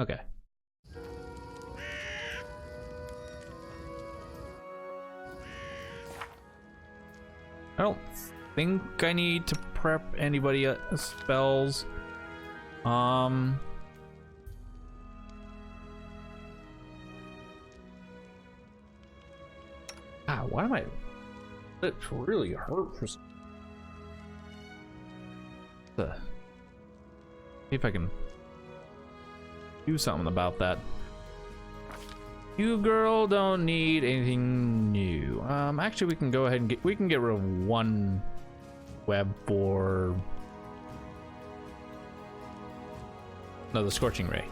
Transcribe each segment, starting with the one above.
Okay. I don't think I need to prep anybody spells. Why am I? It really hurt for some. See if I can do something about that. You girl don't need anything new. Actually, we can go ahead and get rid of one web for no, the scorching ray.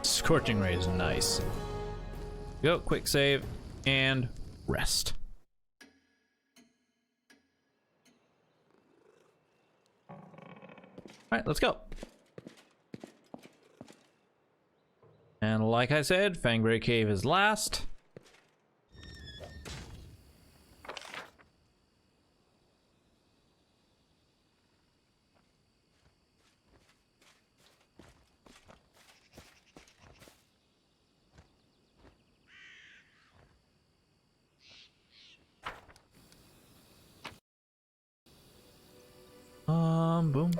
Scorching ray is nice. Go, quick save and rest. All right, let's go. And like I said, Fangberry Cave is last. Boom.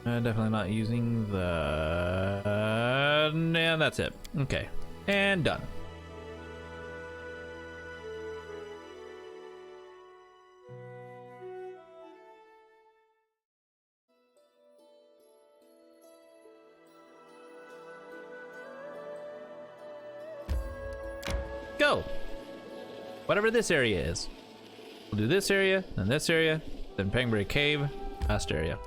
Definitely not using the... and that's it. Okay. And done. Go! Whatever this area is. We'll do this area, then this area, then Fangberry Cave, last area.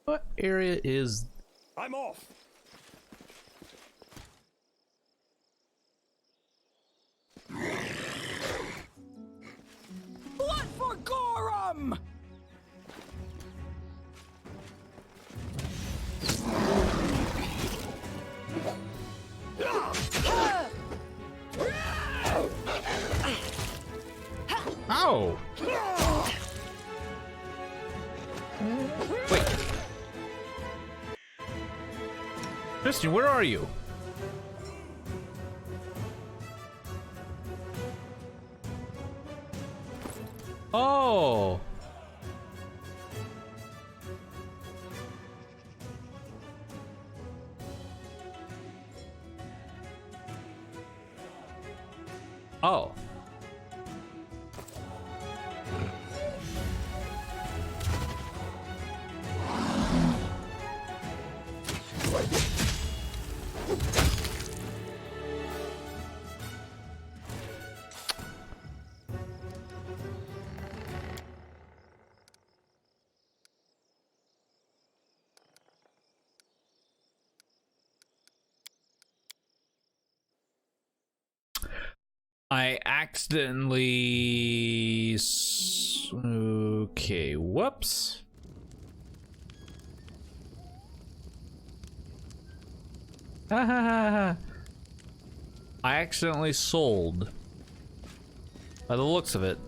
What area is... I'm off. Blood for Gorham! Ow! Wait. Christian, where are you? Oh. Oh. I accidentally... okay, whoops. I accidentally sold. By the looks of it.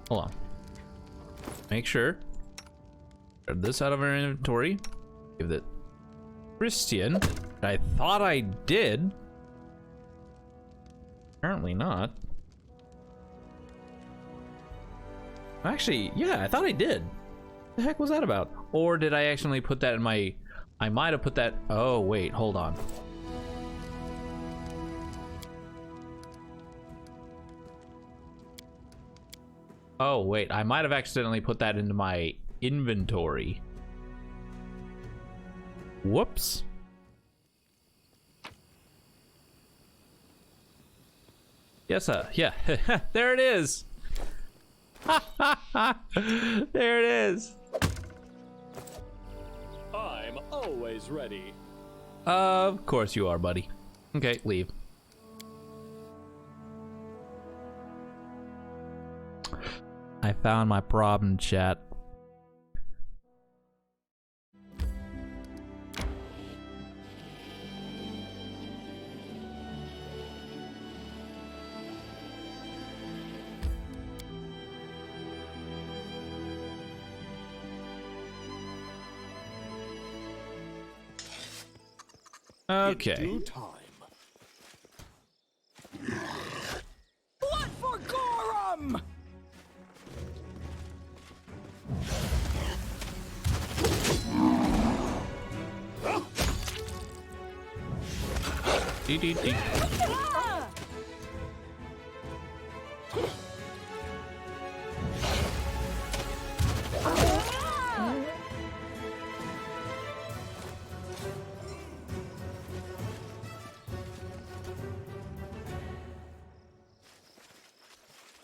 Hold on. Make sure. Grab this out of our inventory. Give it Christian. I thought I did. Apparently not. Actually, yeah, I thought I did. What the heck was that about? Or did I accidentally put that in my... I might have put that... oh, wait, hold on. Oh, wait, I might have accidentally put that into my inventory. Whoops. Yes, yeah. There it is. There it is. I'm always ready. Of course you are, buddy. Okay, leave. I found my problem, chat. Okay. In due time. Blood for Gorham! Dee, dee, dee.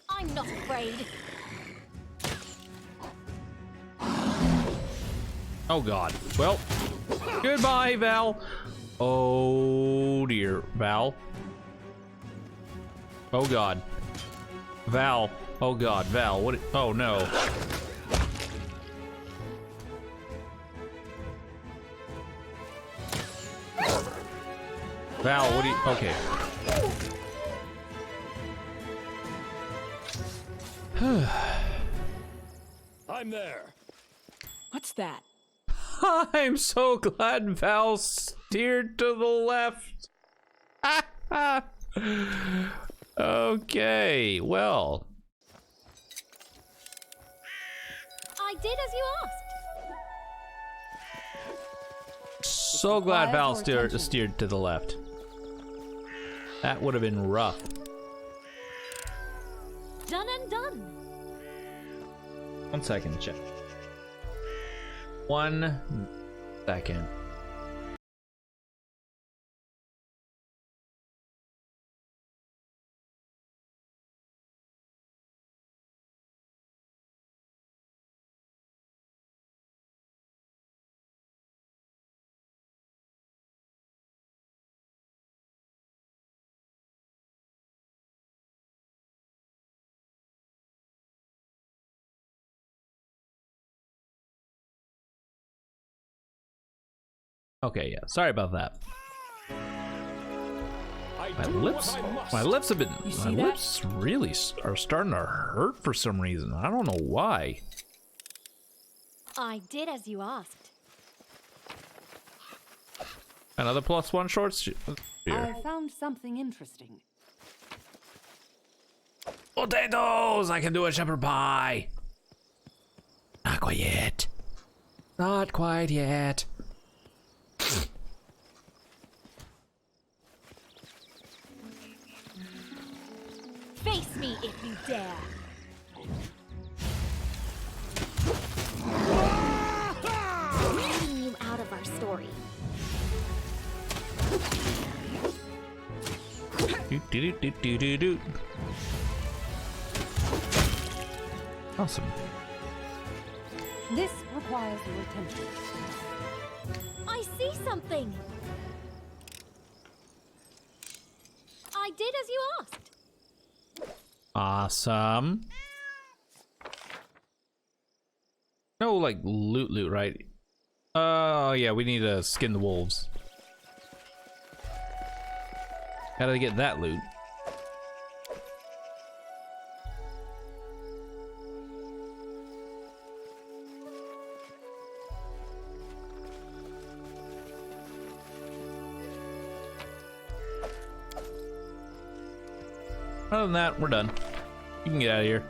I'm not afraid. Oh god. Well, goodbye, Val. Oh dear, Val. Oh god. Val. Oh god, Val. What? Oh no. Val, what do you? Okay. I'm there. What's that? I'm so glad Val steered to the left. Okay, well. I did as you asked. So glad Val Requires your attention. steered to the left. That would have been rough. Done and done. 1 second, check. 1 second. Okay, yeah. Sorry about that. I My do lips, what I must. my lips have been, see my that? lips really are starting to hurt for some reason. I don't know why. I did as you asked. Another +1 shorts here. I found something interesting. Potatoes! I can do a shepherd pie. Not quite yet. Not quite yet. Face me if you dare. Leading you out of our story. Do. Awesome. This requires your attention. I see something. I did as you asked. Awesome. No, like loot, right? Oh yeah, we need to skin the wolves. How do I get that loot? Other than that, we're done. You can get out of here.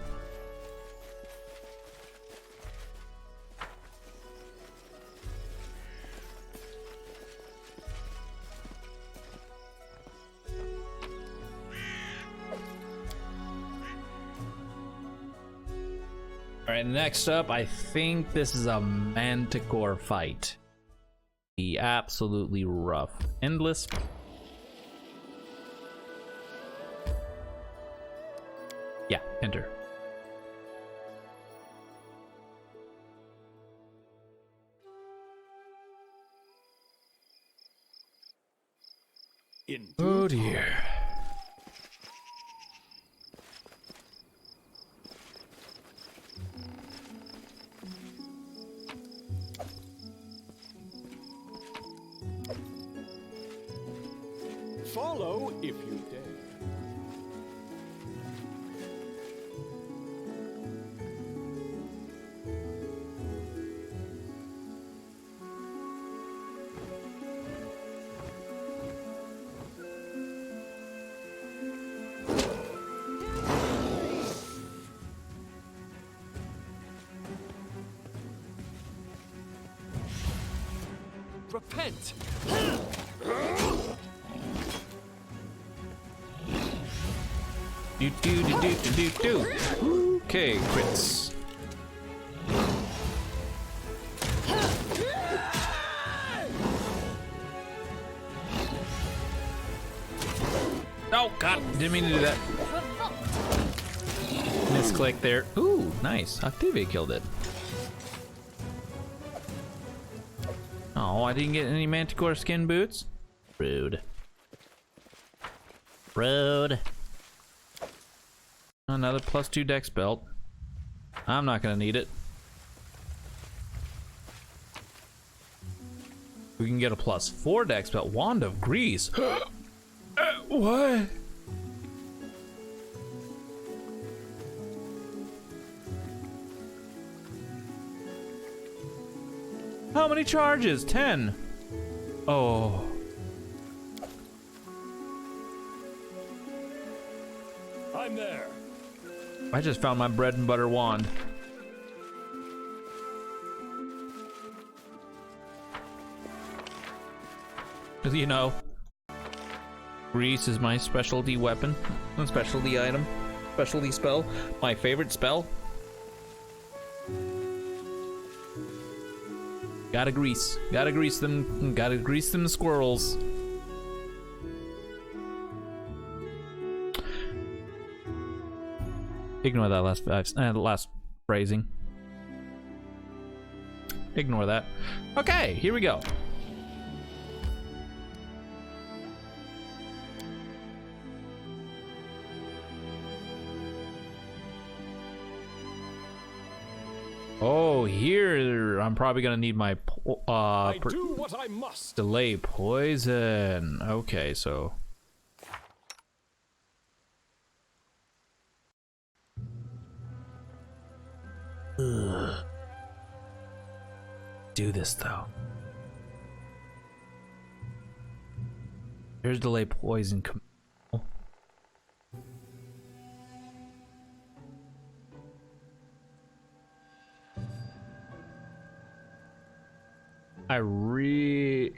Alright, next up, I think this is a manticore fight. Be absolutely rough. Endless. Yeah, enter. In Oh due dear. Follow if you dare. Repent! Do do do do do do do. Okay, crits. Oh god, didn't mean to do that. Misclick there. Ooh, nice. Octavia killed it. Oh, I didn't get any Manticore skin boots. Rude. Rude. Another +2 dex belt. I'm not gonna need it. We can get a +4 dex belt. Wand of Grease. What? How many charges? 10. Oh. I'm there. I just found my bread and butter wand. Cause you know, grease is my specialty weapon, specialty item, specialty spell, my favorite spell. Gotta grease them squirrels. Ignore that last phrasing. Ignore that. Okay, here we go. Oh, here I'm probably gonna need my I do what I must. delay poison. Okay, so ugh. Do this though. Here's delay poison.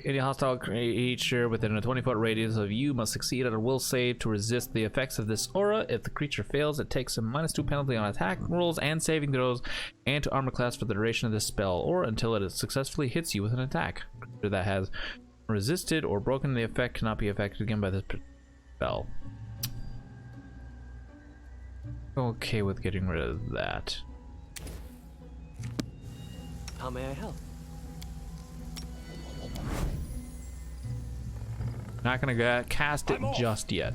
Any hostile creature within a 20-foot radius of you must succeed at a will save to resist the effects of this aura. If the creature fails, it takes a -2 penalty on attack rolls and saving throws and to armor class for the duration of this spell, or until it successfully hits you with an attack. A creature that has resisted or broken the effect cannot be affected again by this spell. Okay with getting rid of that. How may I help? Not gonna cast it just yet.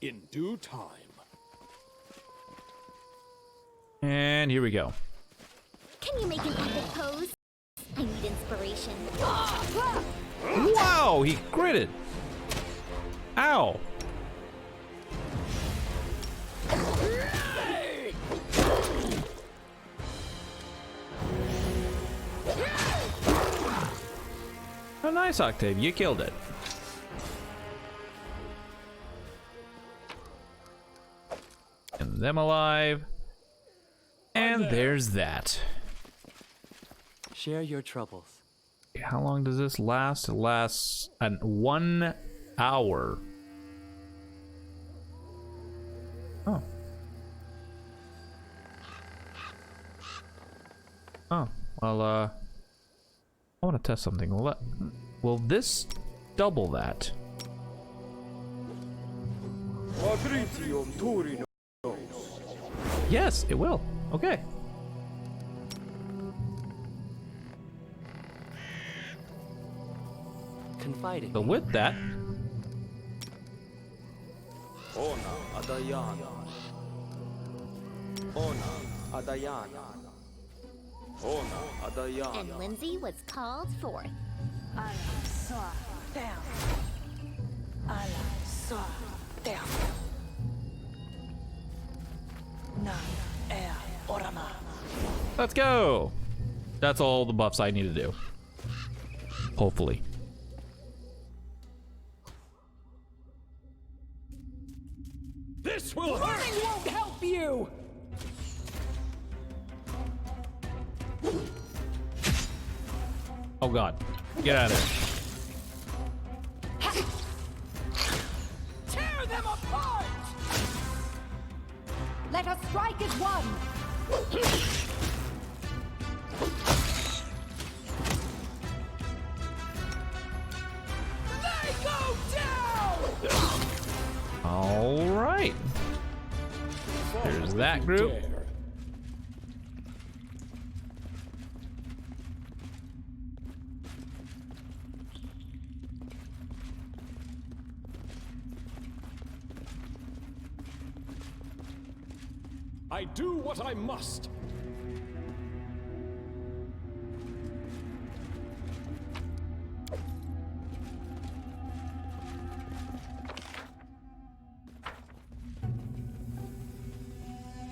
In due time. And here we go. Can you make an epic pose? I need inspiration. Wow, he critted. Ow. Oh, nice, Octave. You killed it. And them alive. And there's that. Share your troubles. How long does this last? It lasts 1 hour. Oh. Oh, well, I want to test something. Will this double that? Yes, it will. Okay. Confiding. So with that, Ona Adayana. Ona Adayana. Ona Adayana. And Lindsay was called forth. Let's go. That's all the buffs I need to do. Hopefully. This will hurt! Running won't help you! Oh god. Get out of there. Tear them apart! Let us strike as one! They go down! All right. There's that group. Dare. I do what I must.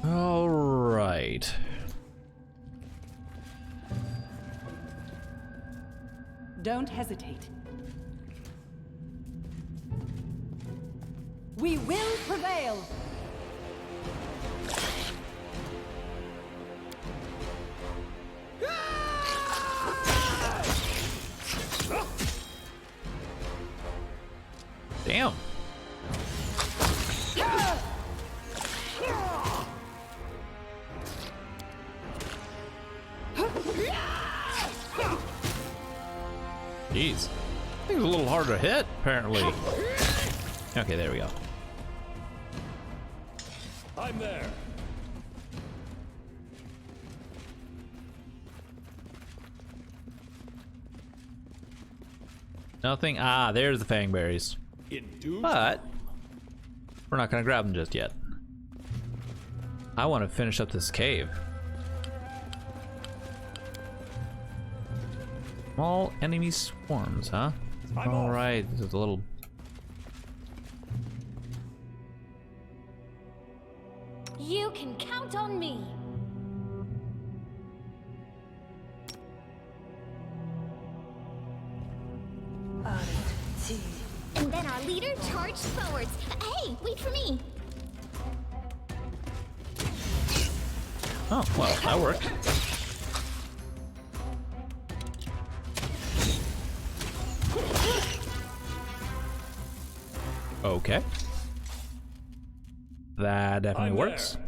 All right. Don't hesitate. We will prevail! Damn. Jeez. I think it's a little harder to hit, apparently. Okay, there we go. I'm there. Nothing. Ah, there's the fangberries. In due But time. we're not gonna grab them just yet. I want to finish up this cave. Small enemy swarms, huh? I'm All off. right, this is a little. You can count on me. And then our leader charged forwards. Hey, wait for me. Oh, well, that worked. Okay. That definitely I'm works. there.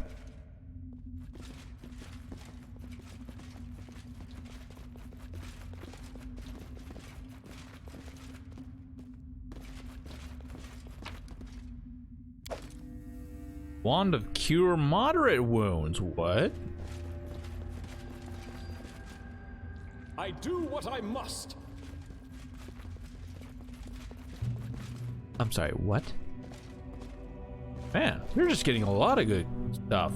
Wand of Cure Moderate Wounds. What? I do what I must. I'm sorry, what? Man, you're just getting a lot of good stuff.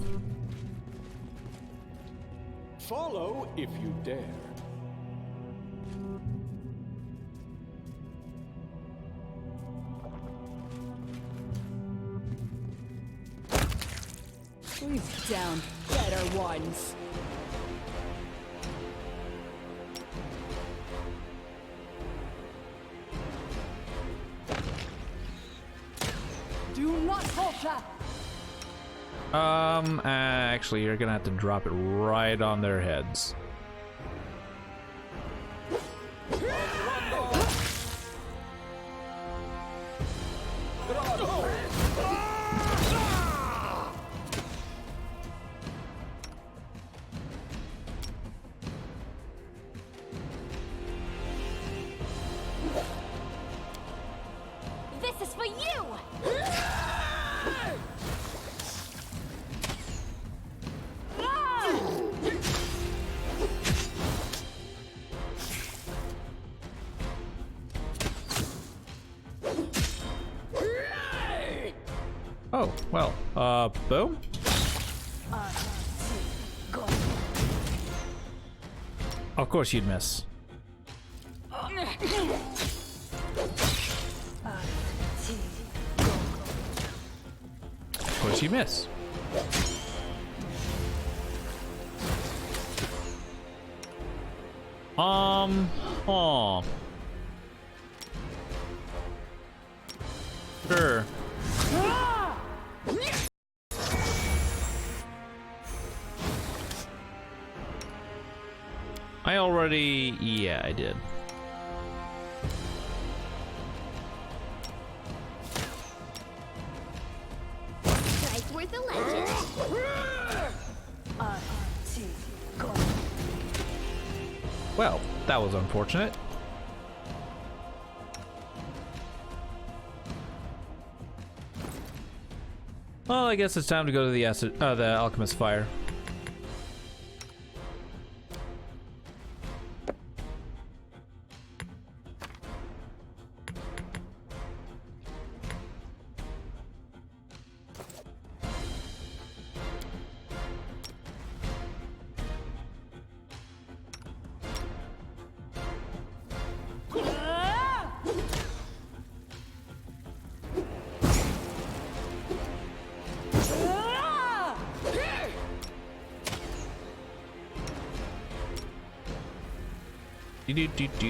Follow if you dare. We've down better ones. Do not falter! Actually, you're gonna have to drop it right on their heads. This is for you! Oh, well, boom. Of course you'd miss. Of course you miss. Oh. Sure. I already, yeah, I did. Strike worth a legend. Well, that was unfortunate. Well, I guess it's time to go to the alchemist fire.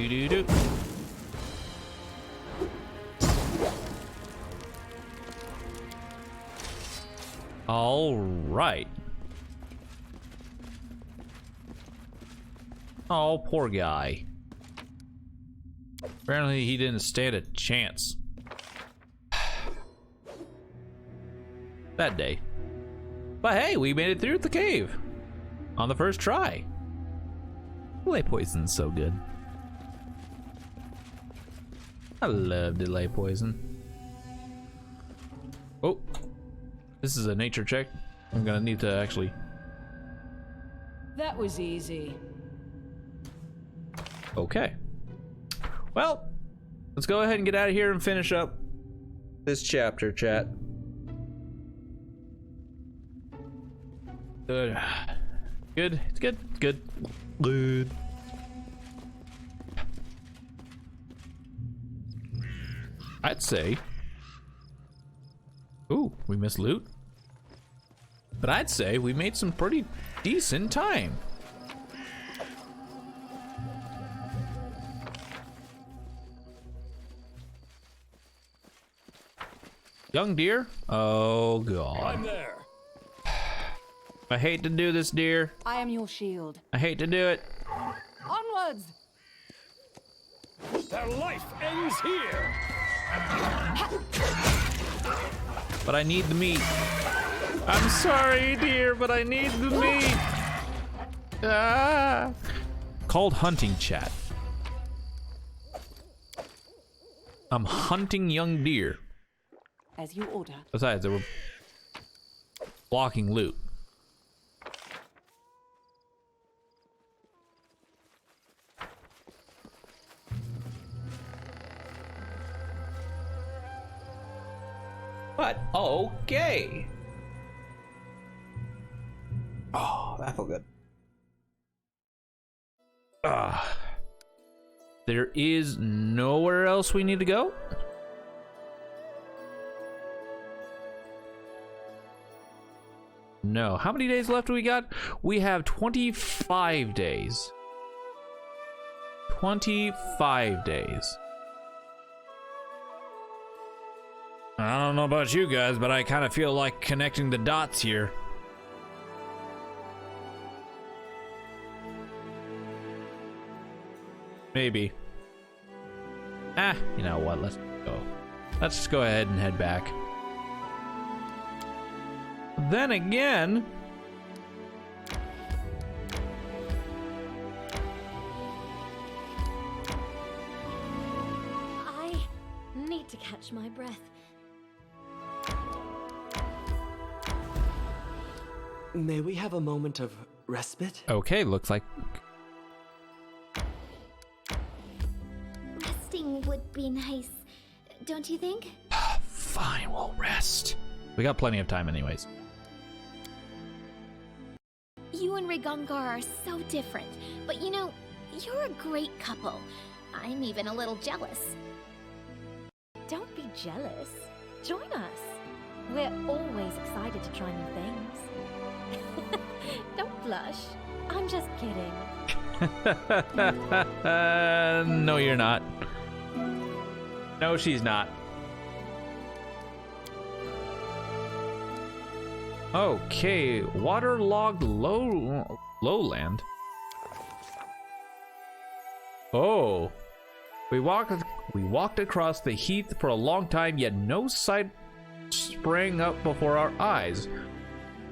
Do. All right. Oh, poor guy. Apparently he didn't stand a chance. Bad day. But hey, we made it through the cave on the first try. Delay poison's so good. I love delay poison. Oh, this is a nature check. I'm gonna need to actually. That was easy. Okay. Well, let's go ahead and get out of here and finish up this chapter, chat. Good. Good. It's good. It's good. Good. I'd say. Ooh, we missed loot. But I'd say we made some pretty decent time. Young deer? Oh god. I'm there. I hate to do this, dear. I am your shield. I hate to do it. Onwards! Their life ends here. But I need the meat. I'm sorry, dear, but I need the meat. Ah. Called hunting, chat. I'm hunting young deer. As you order. Besides, they were blocking loot. But okay. Oh, that felt good. There is nowhere else we need to go? No. How many days left do we got? We have 25 days. 25 days. I don't know about you guys, but I kind of feel like connecting the dots here. Maybe. You know what? Let's go. Let's just go ahead and head back. Then again, I need to catch my breath. May we have a moment of respite? okay, looks like Resting would be nice, don't you think? fine, we'll rest. We got plenty of time anyways. You and Rigongar are so different, but you know, you're a great couple. I'm even a little jealous. Don't be jealous. Join us. We're always excited to try new things. Don't blush. I'm just kidding. No, you're not. No, she's not. Okay, waterlogged lowland. Oh, we walked across the heath for a long time, yet no sight sprang up before our eyes.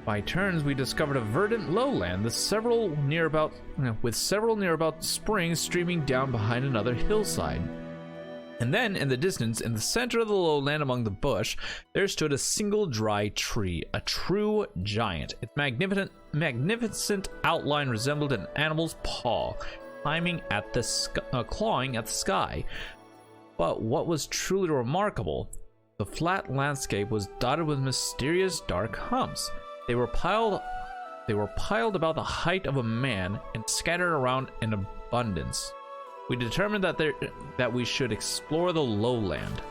By turns, we discovered a verdant lowland with several nearby springs streaming down behind another hillside. And then, in the distance, in the center of the lowland among the bush, there stood a single dry tree, a true giant. Its magnificent outline resembled an animal's paw, clawing at the sky. But what was truly remarkable, the flat landscape was dotted with mysterious dark humps. They were piled about the height of a man and scattered around in abundance. We determined that we should explore the lowland.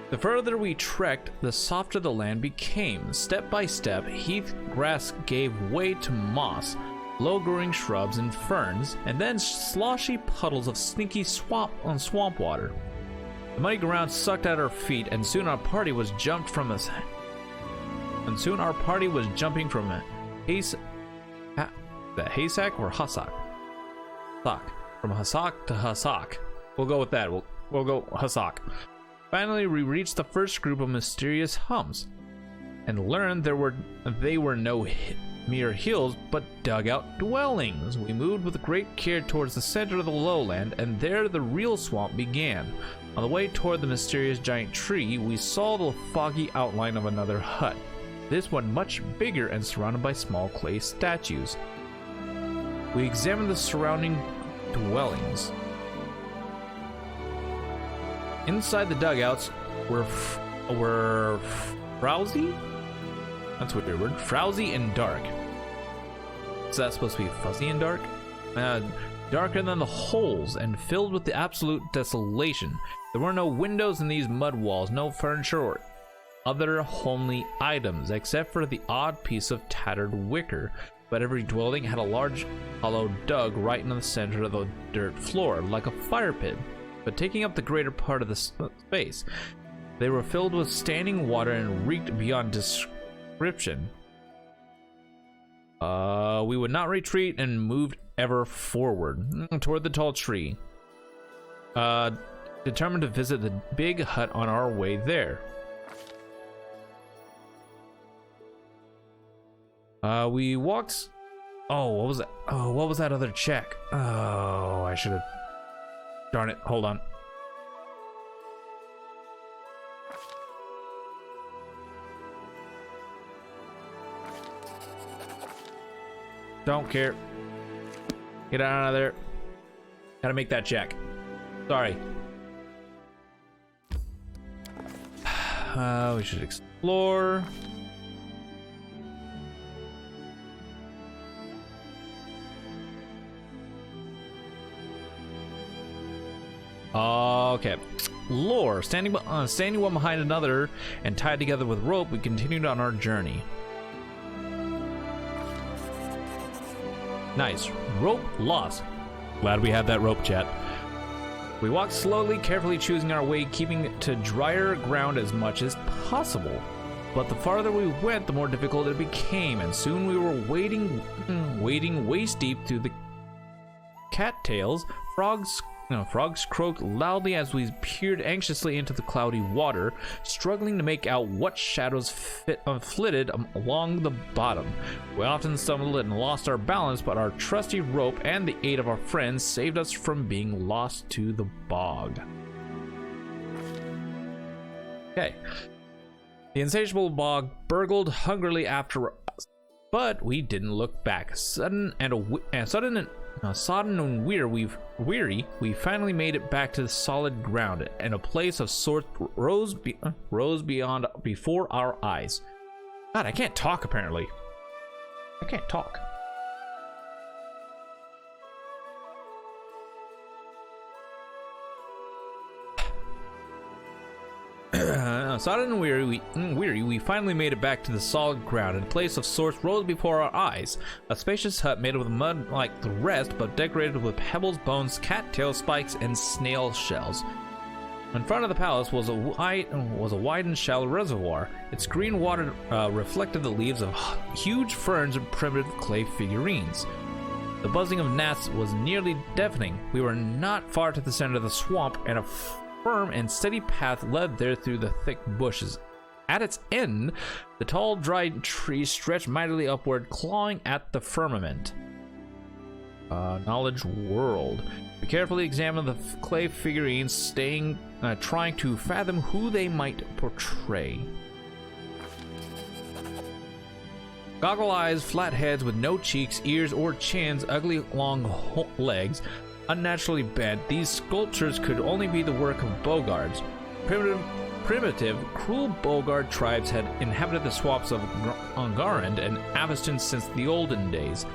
The further we trekked, the softer the land became. Step by step, heath grass gave way to moss, low-growing shrubs and ferns, and then sloshy puddles of stinky swamp water. The muddy ground sucked at our feet, and soon our party was jumping from a the haysack or hassock? From hassock to hassock. We'll go with that. We'll go hassock. Finally, we reached the first group of mysterious humps and learned they were no mere hills but dugout dwellings. We moved with great care towards the center of the lowland, and there the real swamp began. On the way toward the mysterious giant tree, we saw the foggy outline of another hut. This one much bigger and surrounded by small clay statues. We examined the surrounding dwellings. Inside the dugouts were frowsy? That's what your word. Frowsy and dark. Is that supposed to be fuzzy and dark? Darker than the holes and filled with the absolute desolation. There were no windows in these mud walls, no furniture or other homely items, except for the odd piece of tattered wicker. But every dwelling had a large hollow dug right in the center of the dirt floor, like a fire pit, but taking up the greater part of the space. They were filled with standing water and reeked beyond description. We would not retreat and moved ever forward toward the tall tree, determined to visit the big hut on our way there. We walked. Oh, what was that? Oh, what was that other check? Oh, I should have. Darn it! Hold on. Don't care. Get out of there. Gotta make that check. Sorry. We should explore. Okay. Lore. Standing one behind another and tied together with rope, we continued on our journey. Nice. Rope lost. Glad we had that rope, chat. We walked slowly, carefully choosing our way, keeping to drier ground as much as possible. But the farther we went, the more difficult it became, and soon we were wading waist deep through the cattails. Frogs croaked loudly as we peered anxiously into the cloudy water, struggling to make out what shadows flitted along the bottom. We often stumbled and lost our balance, but our trusty rope and the aid of our friends saved us from being lost to the bog. Okay. The insatiable bog burgled hungrily after us, but we didn't look back. Sudden sodden and weary, we finally made it back to the solid ground, and a place of sorts rose beyond before our eyes. God, I can't talk apparently. I can't talk. Sodden and weary, we finally made it back to the solid ground, and a place of sorts rose before our eyes. A spacious hut made of mud like the rest, but decorated with pebbles, bones, cattail spikes, and snail shells. In front of the palace was a wide and shallow reservoir. Its green water reflected the leaves of huge ferns and primitive clay figurines. The buzzing of gnats was nearly deafening. We were not far to the center of the swamp, and a firm and steady path led there through the thick bushes. At its end, the tall, dried trees stretched mightily upward, clawing at the firmament. Knowledge world. We carefully examined the clay figurines, trying to fathom who they might portray. Goggle eyes, flat heads with no cheeks, ears, or chins, ugly long legs, unnaturally bent, these sculptures could only be the work of bogards. Primitive, cruel bogard tribes had inhabited the swamps of Ungarand and Aveston since the olden days.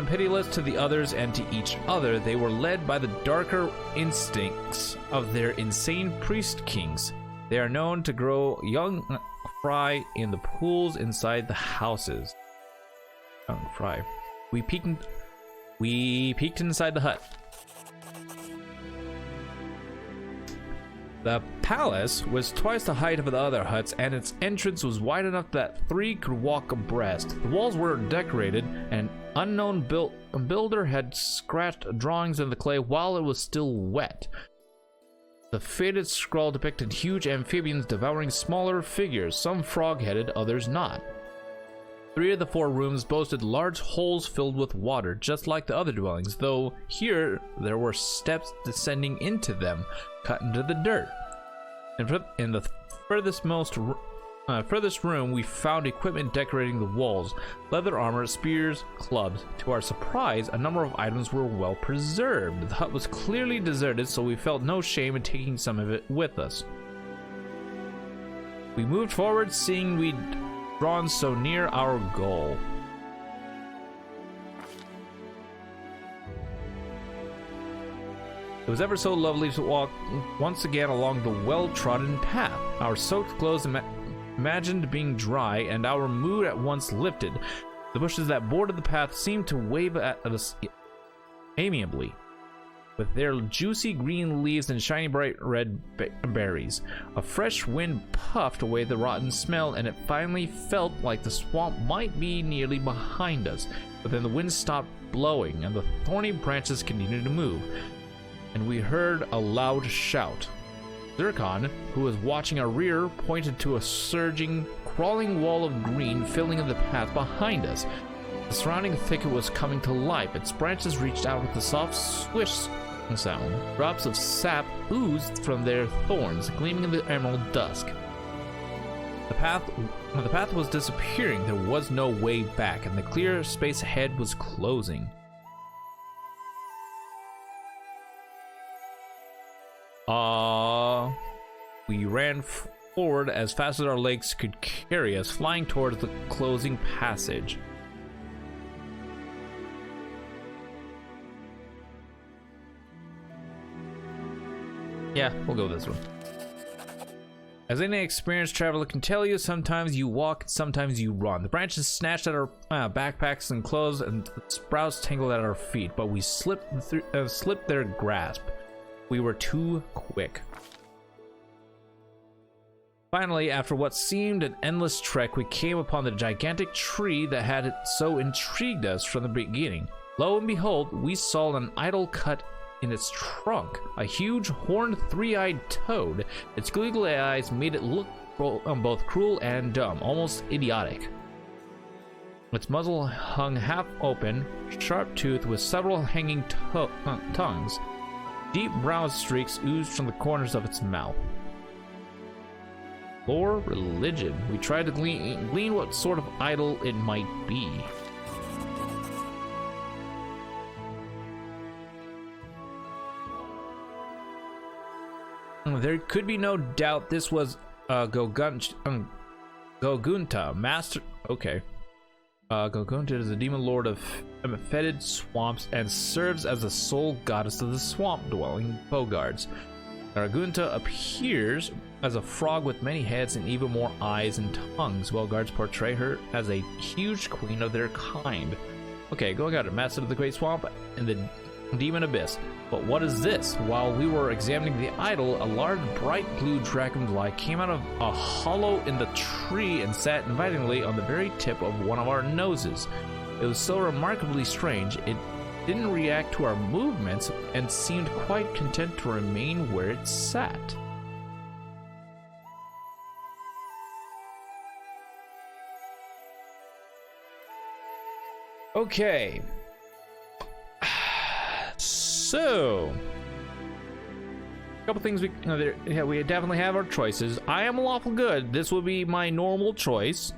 Pitiless to the others and to each other, they were led by the darker instincts of their insane priest kings. They are known to grow young fry in the pools inside the houses. Young fry. We peeked inside the hut. The palace was twice the height of the other huts, and its entrance was wide enough that 3 could walk abreast. The walls were decorated, and unknown builder had scratched drawings in the clay while it was still wet. The faded scroll depicted huge amphibians devouring smaller figures, some frog-headed, others not. 3 of the 4 rooms boasted large holes filled with water, just like the other dwellings, though here there were steps descending into them, cut into the dirt. In the furthest room, we found equipment decorating the walls: leather armor, spears, clubs. To our surprise, a number of items were well preserved. The hut was clearly deserted, so we felt no shame in taking some of it with us. We moved forward, seeing we'd drawn so near our goal. It was ever so lovely to walk once again along the well-trodden path. Our soaked clothes imagined being dry, and our mood at once lifted. The bushes that bordered the path seemed to wave at us amiably, with their juicy green leaves and shiny bright red berries. A fresh wind puffed away the rotten smell, and it finally felt like the swamp might be nearly behind us. But then the wind stopped blowing, and the thorny branches continued to move, and we heard a loud shout. Zircon, who was watching our rear, pointed to a surging, crawling wall of green filling in the path behind us. The surrounding thicket was coming to life. Its branches reached out with a soft swish sound. Drops of sap oozed from their thorns, gleaming in the emerald dusk. The path was disappearing. There was no way back, and the clear space ahead was closing. We ran forward as fast as our legs could carry us, flying towards the closing passage. Yeah, we'll go this one. As any experienced traveler can tell you, sometimes you walk, sometimes you run. The branches snatched at our backpacks and clothes, and the sprouts tangled at our feet, but we slipped their grasp. We were too quick. Finally, after what seemed an endless trek, we came upon the gigantic tree that had so intrigued us from the beginning. Lo and behold, we saw an idol cut in its trunk, a huge horned 3-eyed toad. Its googly eyes made it look both cruel and dumb, almost idiotic. Its muzzle hung half open, sharp-toothed with several hanging tongues. Deep brown streaks oozed from the corners of its mouth. Lore, religion. We tried to glean what sort of idol it might be. There could be no doubt this was Gogunta, master. Okay. Gogunta is the demon lord of fetid swamps and serves as the sole goddess of the swamp-dwelling Bogards. Gogunta appears as a frog with many heads and even more eyes and tongues. Bogards portray her as a huge queen of their kind. Okay, Gogunta, master of the Great Swamp and the Demon Abyss. But what is this? While we were examining the idol, a large bright blue dragonfly came out of a hollow in the tree and sat invitingly on the very tip of one of our noses. It was so remarkably strange, it didn't react to our movements and seemed quite content to remain where it sat. Okay. So, a couple things we definitely have our choices. I am lawful good. This would be my normal choice.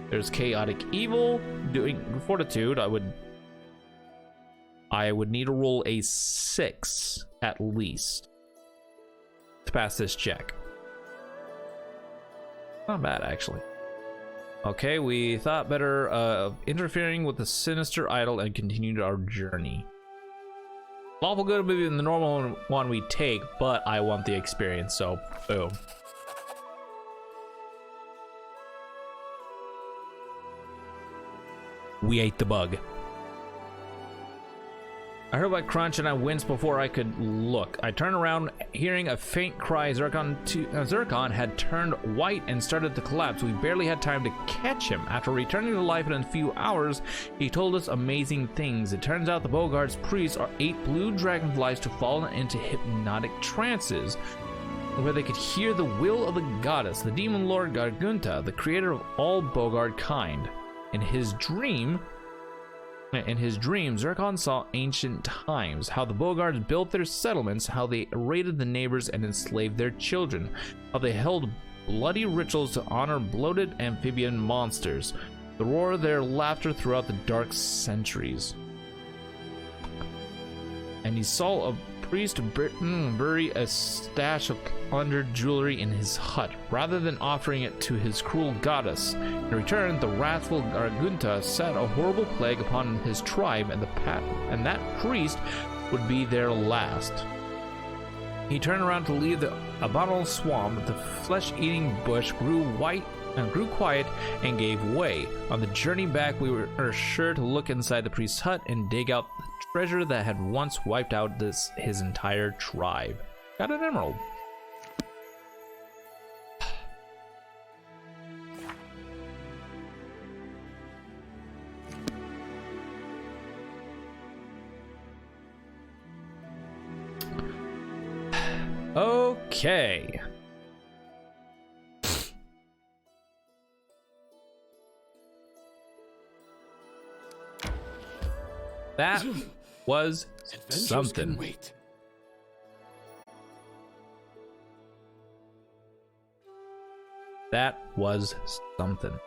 There's chaotic evil. Doing fortitude, I would need to roll a 6 at least to pass this check. Not bad, actually. Okay, we thought better of interfering with the sinister idol and continued our journey. Lawful good would be the normal one we take, but I want the experience, so boom. We ate the bug. I heard about crunch and I winced before I could look. I turned around, hearing a faint cry. Zircon had turned white and started to collapse. We barely had time to catch him. After returning to life in a few hours, he told us amazing things. It turns out the Bogart's priests ate blue dragonflies to fall into hypnotic trances, where they could hear the will of the goddess, the demon lord Gogunta, the creator of all Bogard kind. In his dream, Zircon saw ancient times, how the Bogards built their settlements, how they raided the neighbors and enslaved their children, how they held bloody rituals to honor bloated amphibian monsters, the roar of their laughter throughout the dark centuries. And he saw a priest bury a stash of plundered jewelry in his hut, rather than offering it to his cruel goddess. In return, the wrathful Gogunta set a horrible plague upon his tribe, and that priest would be their last. He turned around to leave the abominable swamp. The flesh-eating bush grew quiet and gave way. On the journey back, we were sure to look inside the priest's hut and dig out the treasure that had once wiped out his entire tribe. Got an emerald. Okay. That was something. Wait. That was something.